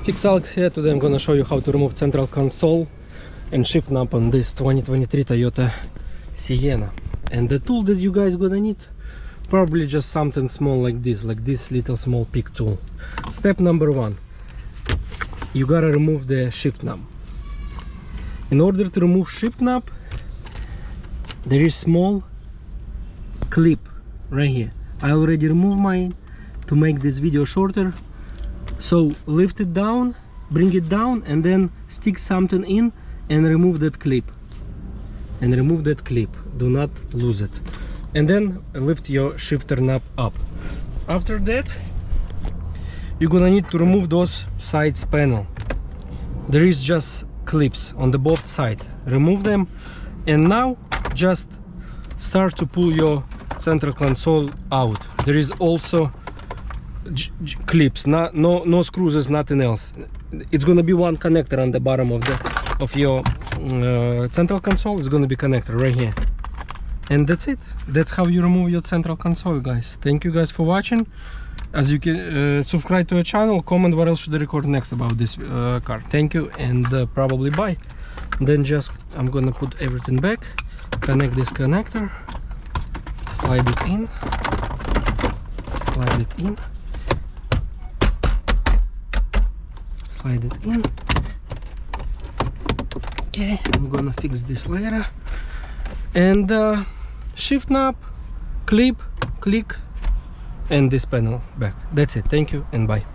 Fix Alex here. Today I'm gonna show you how to remove central console and shift knob on this 2023 Toyota Sienna. And the tool that you guys gonna need, probably just something small like this little small pick tool. Step number one, you gotta remove the shift knob. In order to remove shift knob, there is small clip right here. I already removed mine to make this video shorter. So lift it down, bring it down, and then stick something in and remove that clip. Do not lose it. And then lift your shifter knob up. After that, you're gonna need to remove those sides panel. There is just clips on the both sides. Remove them, and now just start to pull your central console out. There is also clips, no screws, nothing else. It's gonna be one connector on the bottom of your central console. It's gonna be connector right here, and that's it. That's how you remove your central console, guys. Thank you guys for watching. As you can subscribe to our channel, comment what else should I record next about this car. Thank you, and probably bye. Then just I'm gonna put everything back, connect this connector, slide it in, slide it in, slide it in. Okay, I'm gonna fix this later. And shift knob, clip, click, and this panel back. That's it. Thank you and bye.